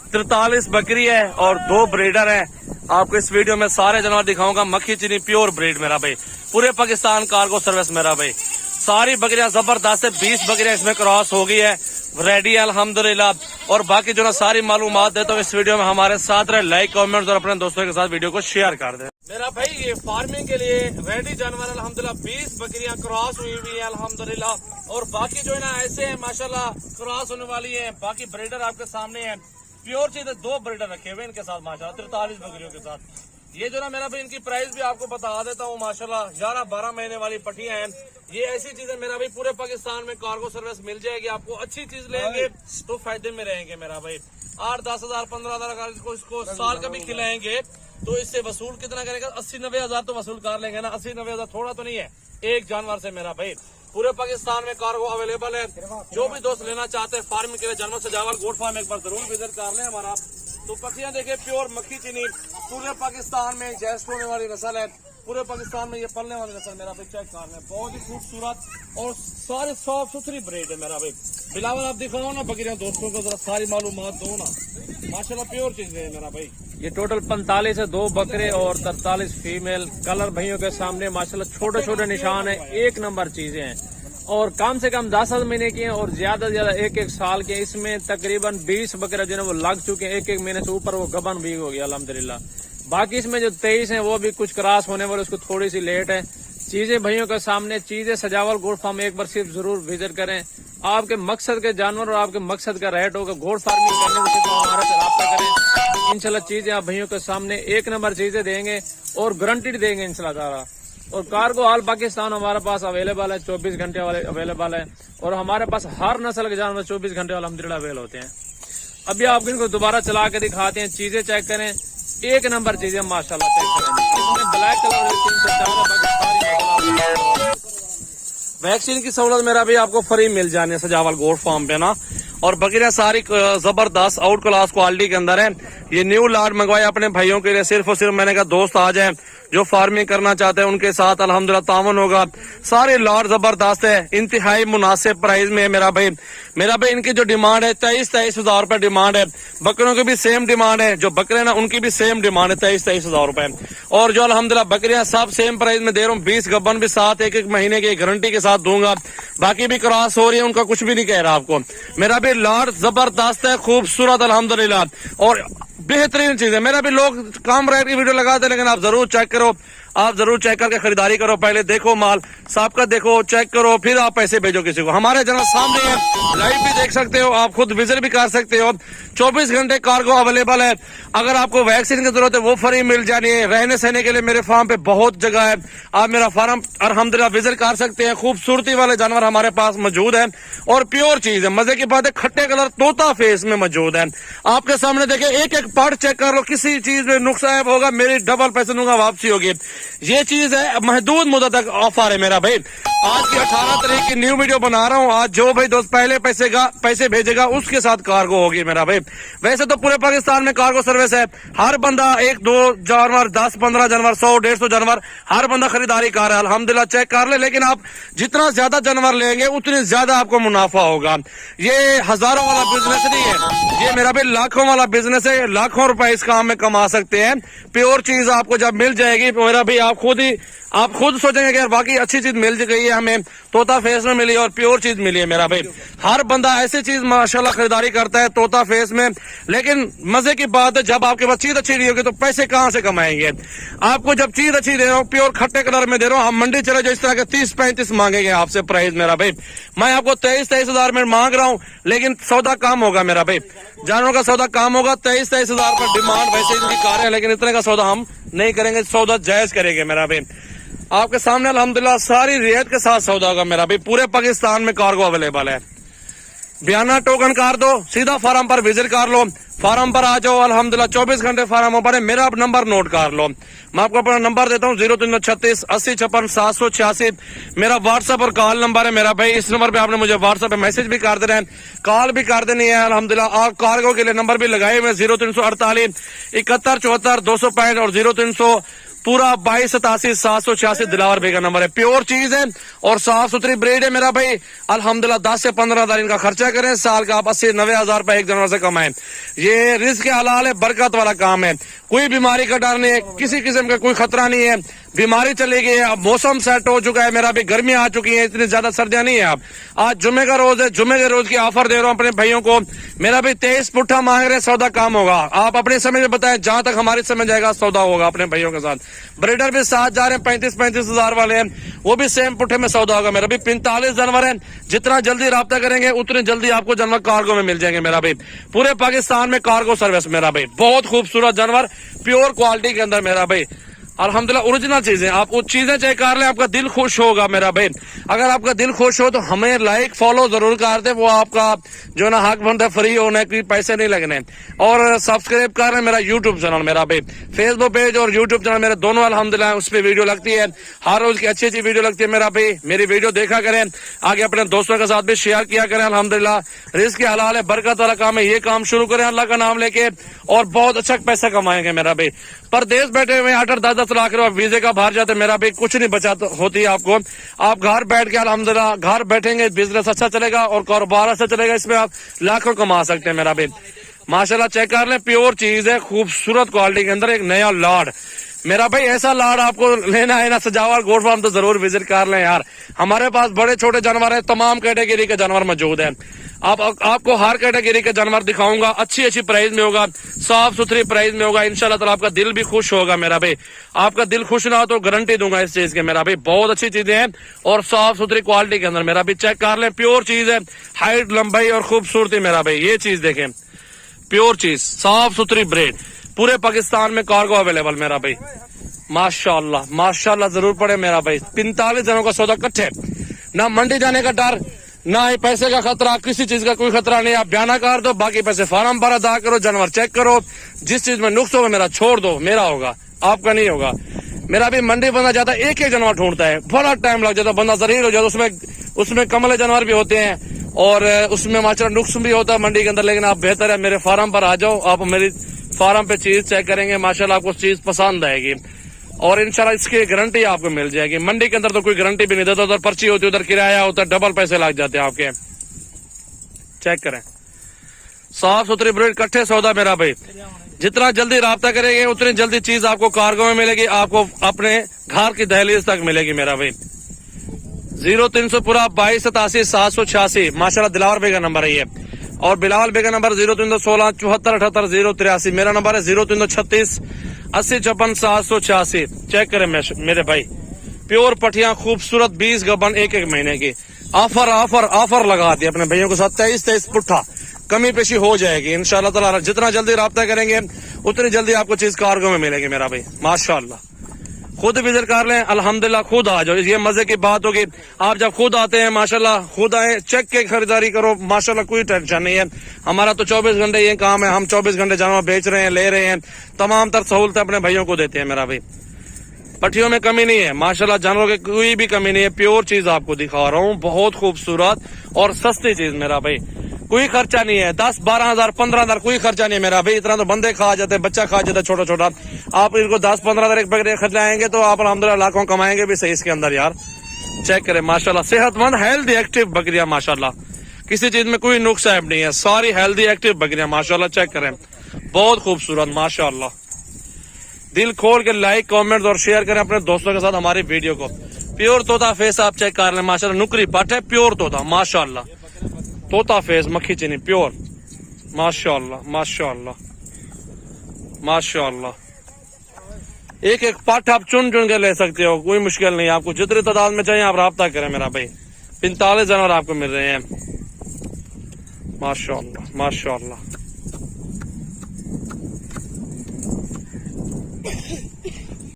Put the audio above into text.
43 बकरी है और 2 ब्रीडर है। आपको इस वीडियो में सारे जानवर दिखाऊंगा। मक्खी चीनी प्योर ब्रीड मेरा भाई, पूरे पाकिस्तान कार्गो सर्विस मेरा भाई। सारी बकरियां जबरदस्त है, 20 बकरियां इसमें क्रॉस हो गई है, रेडी है अल्हम्दुलिल्लाह। और बाकी जो ना सारी मालूमात देता हूँ इस वीडियो में, हमारे साथ रहे, लाइक कमेंट्स और अपने दोस्तों के साथ वीडियो को शेयर कर दे मेरा भाई। ये फार्मिंग के लिए रेडी जानवर अल्हम्दुलिल्लाह, 20 बकरियां क्रॉस हुई है अल्हम्दुलिल्लाह। और बाकी जो है ना ऐसे है माशाल्लाह क्रॉस होने वाली है। बाकी ब्रीडर आपके सामने है, प्योर चीज है। 2 ब्रीडर रखे हुए इनके साथ माशाल्लाह 43 बकरियों के साथ। ये जो ना मेरा भाई इनकी प्राइस भी आपको बता देता हूँ माशाल्लाह 11-12 महीने वाली पट्टियां हैं। ये ऐसी चीजें मेरा भाई पूरे पाकिस्तान में कार्गो सर्विस मिल जाएगी आपको। अच्छी चीज लेंगे तो फायदे में रहेंगे मेरा भाई। 8-10 हजार 15 हजार अगर इसको साल का भी खिलाएंगे तो इससे वसूल कितना करेगा? 80-90 हजार तो वसूल कर लेंगे ना। 80-90 हजार थोड़ा तो नहीं है एक जानवर से मेरा भाई। पूरे पाकिस्तान में कार्गो अवेलेबल है। जो भी दोस्त लेना चाहते हैं फार्मिंग के लिए जानवर सजावल गोट फार्म एक बार जरूर विजिट कर लें हमारा। तो पक्षियां देखे प्योर मक्खी चीनी, पूरे पाकिस्तान में जेस्ट होने वाली नस्ल है। पूरे पाकिस्तान में ये पलने वाली नस्ल मेरा भाई चेक कर लें। बहुत ही खूबसूरत और सारे साफ सुथरी ब्रीड है मेरा भाई। बिलावल आप दिखाओ ना बकरियां दोस्तों को, जरा सारी मालूमात दो ना। माशाल्लाह प्योर चीज है मेरा भाई। ये टोटल 45 है, 2 बकरे और 43 फीमेल। कलर भैयों के सामने माशाल्लाह छोटे छोटे निशान है, एक नंबर चीजें हैं। और कम से कम 10 महीने की हैं और ज्यादा से ज्यादा 1-1 साल के। इसमें तकरीबन 20 बकरे जो है वो लग चुके हैं, 1-1 महीने से ऊपर वो गबन भी हो गया अल्हम्दुलिल्लाह। बाकी इसमें जो 23 हैं वो भी कुछ क्रॉस होने वाले, उसको थोड़ी सी लेट है। चीजें भैयों के सामने, चीजें सजावल गोट फार्म एक बार सिर्फ जरूर विजिट करें। आपके मकसद के जानवर और आपके मकसद का रेट होगा। गोट फार्मिंग करने से तो हमारे से रब्ता करें। इंशाल्लाह चीजें आप भैयों के सामने एक नंबर चीजें देंगे और गारंटीड देंगे इंशाल्लाह ताला। और कार्गो ऑल पाकिस्तान हमारे पास अवेलेबल है, 24 घंटे वाले अवेलेबल है। और हमारे पास हर नस्ल के जानवर 24 घंटे वाले अल्हम्दुलिल्लाह अवेल होते हैं। अभी आप इनको दोबारा चला के दिखाते हैं, चीजें चेक करें, एक नंबर चीजें माशाल्लाह चेक करें। इसमें ब्लैक कलर 3-4 वैक्सीन की सहूलत मेरा भी आपको फ्री मिल जाने सजावल गोट फार्म पे ना। और बकरियां सारी जबरदस्त आउट क्लास क्वालिटी के अंदर है। ये न्यू लाट मंगवाए अपने भाइयों के लिए, सिर्फ और सिर्फ मैंने कहा दोस्त आ जाए जो फार्मिंग करना चाहते हैं उनके साथ अल्हम्दुलिल्लाह तावन होगा। सारे लाट जबरदस्त है, इंतहाई मुनासिब प्राइस में है मेरा भाई। मेरा भाई इनकी जो डिमांड है 23-23 हजार रुपए डिमांड है। बकरियों की भी सेम डिमांड है, जो बकरे ना उनकी भी सेम डिमांड है 23-23 हजार रुपए। और जो अल्हम्दुलिल्लाह बकरियां सब सेम प्राइस में दे रहा हूँ। 20 गब्बन भी साथ 1-1 महीने की गारंटी के साथ दूंगा। बाकी भी क्रॉस हो रही है, उनका कुछ भी नहीं कह रहा आपको। मेरा भी लाट जबरदस्त है, खूबसूरत अल्हम्दुलिल्लाह और बेहतरीन चीज है। मेरा भी लोग कम रेट की वीडियो लगाते, लेकिन आप जरूर चेक करो, आप जरूर चेक करके खरीदारी करो। पहले देखो माल साहब का, देखो चेक करो, फिर आप पैसे भेजो किसी को। हमारे जरा सामने है, लाइव भी देख सकते हो, आप खुद विजिट भी कर सकते हो। 24 घंटे कार्गो अवेलेबल है। अगर आपको वैक्सीन की जरूरत है वो फ्री मिल जानी है। रहने सहने के लिए मेरे फार्म पे बहुत जगह है, आप मेरा फार्म अल्हम्दुलिल्लाह विजिट कर सकते हैं। खूबसूरती वाले जानवर हमारे पास मौजूद है और प्योर चीज है। मजे की बात है, खट्टे कलर तोता फेस में मौजूद है। आपके सामने देखे, एक-एक पार्ट चेक कर लो, किसी चीज में नुकसान होगा मेरी डबल पैसे दूंगा, वापसी होगी। ये चीज है, महदूद मुद्दत तक ऑफर है मेरा भाई। आज की 18 तारीख की न्यू वीडियो बना रहा हूँ। आज जो भाई दोस्त पहले पैसे भेजेगा उसके साथ कार्गो होगी मेरा भाई। वैसे तो पूरे पाकिस्तान में कार्गो सर्विस है। हर बंदा 1-2 जानवर, 10-15 जानवर, 100-150 जानवर हर बंदा खरीदारी कर रहा है अल्हम्दुलिल्लाह, चेक कर ले। लेकिन आप जितना ज्यादा जानवर लेंगे उतनी ज्यादा आपको मुनाफा होगा। ये हजारों वाला बिजनेस नहीं है, ये मेरा भाई लाखों वाला बिजनेस है। लाखों रुपए इस काम में कमा सकते हैं। प्योर चीज आपको जब मिल जाएगी मेरा भाई, आप खुद सोचेंगे कि यार बाकी अच्छी चीज मिल गई है हमें, तोता फेस में मिली और प्योर चीज मिली है मेरा भाई। हर बंदा ऐसी चीज माशाल्लाह खरीदारी करता है तोता फेस में। लेकिन मजे की बात है, जब आपके पास चीज अच्छी नहीं होगी तो पैसे कहां से कमाएंगे? आपको जब चीज अच्छी दे रहा हूँ, प्योर खट्टे कलर में दे रहा हूँ, हम मंडी चले जो इस तरह के 30-35 मांगेंगे आपसे प्राइस मेरा भाई। मैं आपको 23-23 हजार में मांग रहा हूँ, लेकिन सौदा कम होगा मेरा भाई। जानवरों का सौदा कम होगा, 23-23 हजार पर डिमांड वैसे इनकी कार है, लेकिन इतने का सौदा हम नहीं करेंगे, सौदा जायज करेंगे मेरा भाई। आपके सामने अल्हम्दुलिल्लाह सारी रियायत के साथ सौदा होगा मेरा भाई। पूरे पाकिस्तान में कार्गो अवेलेबल है। बयाना टोकन कर दो, सीधा फार्म पर विजिट कर लो, फार्म पर आ जाओ अल्हम्दुलिल्लाह। 24 घंटे फार्म पर है। मेरा नंबर नोट कर लो, मैं आपको अपना नंबर देता हूँ 0336 80 56 786। मेरा व्हाट्सएप और कॉल नंबर है मेरा भाई। इस नंबर पे आपने मुझे व्हाट्सएप पे मैसेज भी कर देना है, कॉल भी कर देनी है अल्हम्दुलिल्लाह। और कार्गो के लिए नंबर भी लगाए हुए 0348 71 74 265 और 0300 पूरा 2287-786 दिलावर भाई का नंबर है। प्योर चीज है और साफ सुथरी ब्रीड है मेरा भाई। अल्हम्दुलिल्लाह 10 से 15 हजार इनका खर्चा करें, साल का आप 80-90 हजार रुपए एक जानवर से कमाएं। ये रिस्क के हलाल है, बरकत वाला काम है। कोई बीमारी का डर नहीं है, किसी किस्म का कोई खतरा नहीं है। बीमारी चली गई है, अब मौसम सेट हो चुका है मेरा भाई, गर्मी आ चुकी है, इतनी ज्यादा सर्दियां नहीं है। अब आज जुम्मे का रोज है, जुम्मे के रोज की ऑफर दे रहा हूं अपने भाइयों को मेरा भाई। 23 पुट्ठा मांग रहे, सौदा काम होगा। आप अपने समझ में बताएं, जहां तक हमारी समझ जाएगा सौदा होगा अपने भाइयों के साथ। ब्रीडर भी साथ जा रहे हैं, 35-35 हजार वाले हैं, वो भी सेम पुट्ठे में सौदा होगा मेरा भाई। 45 जानवर है, जितना जल्दी राब्ता करेंगे उतनी जल्दी आपको जानवर कार्गो में मिल जाएंगे मेरा भाई। पूरे पाकिस्तान में कार्गो सर्विस मेरा भाई। बहुत खूबसूरत जानवर, प्योर क्वालिटी के अंदर मेरा भाई। अल्हम्दुलिल्लाह ओरिजिनल चीजें, आप वो चीजें चेक कर लें, आपका दिल खुश होगा मेरा भाई। अगर आपका दिल खुश हो तो हमें लाइक फॉलो जरूर कर दे, वो आपका जो ना हक बनता है, फ्री होने की, पैसे नहीं लगने। और सब्सक्राइब कर रहे मेरा यूट्यूब चैनल मेरा भाई। फेसबुक पेज और यूट्यूब चैनल मेरे दोनों अल्हम्दुलिल्लाह उस पर वीडियो लगती है, हर रोज की अच्छी अच्छी वीडियो लगती है मेरा भाई। मेरी वीडियो देखा करें, आगे अपने दोस्तों के साथ भी शेयर किया करें। अल्हम्दुलिल्लाह रिस्क के हलाल है, बरकत वाला काम है। ये काम शुरू करें अल्लाह का नाम लेके और बहुत अच्छा पैसा कमाएंगे मेरा भाई। परदेश बैठे हुए 8-10 लाख रुपए वीजे का बाहर जाते मेरा भाई, कुछ नहीं बचा होती आपको। आप घर बैठ के अल्हम्दुलिल्लाह घर बैठेंगे, बिजनेस अच्छा चलेगा और कारोबार अच्छा चलेगा, इसमें आप लाखों कमा सकते हैं मेरा भाई। माशाल्लाह चेक कर लें, प्योर चीज है, खूबसूरत क्वालिटी के अंदर एक नया लाड मेरा भाई। ऐसा लाड आपको लेना है ना, सजावल गोट फार्म तो जरूर विजिट कर लें यार। हमारे पास बड़े छोटे जानवर है, तमाम कैटेगरी के जानवर मौजूद है। आपको हर कैटेगरी के जानवर दिखाऊंगा, अच्छी अच्छी प्राइस में होगा, साफ सुथरी प्राइस में होगा। इंशाल्लाह ताला आपका दिल भी खुश होगा मेरा भाई। आपका दिल खुश ना हो तो गारंटी दूंगा इस चीज के मेरा भाई। बहुत अच्छी चीजें हैं और साफ सुथरी क्वालिटी के अंदर मेरा भाई। चेक कर लें, प्योर चीज है, हाइट लंबाई और खूबसूरती मेरा भाई। ये चीज देखें, प्योर चीज, साफ सुथरी ब्रीड, पूरे पाकिस्तान में कार्गो अवेलेबल मेरा भाई। माशाल्लाह माशाल्लाह जरूर पड़े मेरा भाई। 45 जनों का सौदा इकट्ठे, ना मंडी जाने का डर, ना ही पैसे का खतरा, किसी चीज का कोई खतरा नहीं। आप बयाना कर दो, बाकी पैसे फार्म पर अदा करो, जानवर चेक करो, जिस चीज में नुक्स होगा मेरा छोड़ दो, मेरा होगा, आपका नहीं होगा मेरा भी। मंडी बंदा जाता है, एक जानवर ढूंढता है, बड़ा टाइम लग जाता है, बंदा जरीर हो जाता। उसमें कमले जानवर भी होते हैं और उसमें माशा नुक्स भी होता है मंडी के अंदर। लेकिन आप बेहतर है मेरे फार्म पर आ जाओ, आप मेरी फार्म पे चीज चेक करेंगे, माशाल्लाह आपको चीज पसंद आएगी और इंशाल्लाह इसकी गारंटी आपको मिल जाएगी। मंडी के अंदर तो कोई गारंटी भी नहीं देता, उधर पर्ची होती है, उधर किराया होता है, डबल पैसे लग जाते हैं आपके। चेक करें, साफ सुथरी ब्रीड, इकट्ठे सौदा मेरा भाई। जितना जल्दी राब्ता करेंगे उतनी जल्दी चीज आपको कार्गो में मिलेगी, आपको अपने घर की दहलीज तक मिलेगी मेरा भाई। 0300 पूरा 2287-786 माशाल्लाह दिलावर भाई का नंबर है ये। और बिलावल भाई का नंबर 0316 74 78 083। मेरा नंबर है 0336 80 54 786। चेक करें मेरे भाई, प्योर पटिया खूबसूरत 20 गबन एक महीने की। ऑफर ऑफर ऑफर लगा दी अपने भाइयों के साथ, 23 पुट्ठा, कमी पेशी हो जाएगी इंशाल्लाह ताला। जितना जल्दी राब्ता करेंगे उतनी जल्दी आपको चीज कार्गो में मिलेगी मेरा भाई। माशाल्लाह खुद विजिट कर लें, अल्हम्दुलिल्लाह खुद आ जाओ, ये मजे की बात होगी। आप जब खुद आते हैं माशाल्लाह, खुद आए, चेक के खरीदारी करो, माशाल्लाह कोई टेंशन नहीं है। हमारा तो 24 घंटे ये काम है, हम 24 घंटे जानवर बेच रहे हैं, ले रहे हैं, तमाम तर सहूलतें अपने भाइयों को देते हैं मेरा भाई। पट्टियों में कमी नहीं है माशाल्लाह, जानवरों की कोई भी कमी नहीं है। प्योर चीज आपको दिखा रहा हूँ, बहुत खूबसूरत और सस्ती चीज मेरा भाई। कोई खर्चा नहीं है, 10-12 हजार 15 हजार कोई खर्चा नहीं है मेरा भाई। इतना तो बंदे खा जाते हैं, बच्चा खा जाता है छोटा छोटा। आप इनको 10-15 हजार एक बकरे खर्चाएंगे तो आप अल्हम्दुलिल्लाह लाखों कमाएंगे भी सही इसके अंदर यार। चेक करें माशाल्लाह, सेहतमंद हेल्दी एक्टिव बकरियां माशाल्लाह, किसी चीज में कोई नुक्स ऐब नहीं है, सारी हेल्दी एक्टिव बकरियां माशाल्लाह। चेक करें, बहुत खूबसूरत माशाल्लाह। दिल खोल के लाइक कमेंट और शेयर करें अपने दोस्तों के साथ हमारी वीडियो को। प्योर तोता फेस आप चेक कर लें माशाल्लाह, नुकरी पट है, प्योर तोता माशाल्लाह, तोता फेस मक्खी चीनी प्योर माशाल्लाह माशाल्लाह माशाल्लाह। एक एक पाठ आप चुन चुन के ले सकते हो, कोई मुश्किल नहीं। आपको जितनी तादाद में चाहिए आप राब्ता करें मेरा भाई। 45 जानवर आपको मिल रहे हैं माशाल्लाह माशाल्लाह।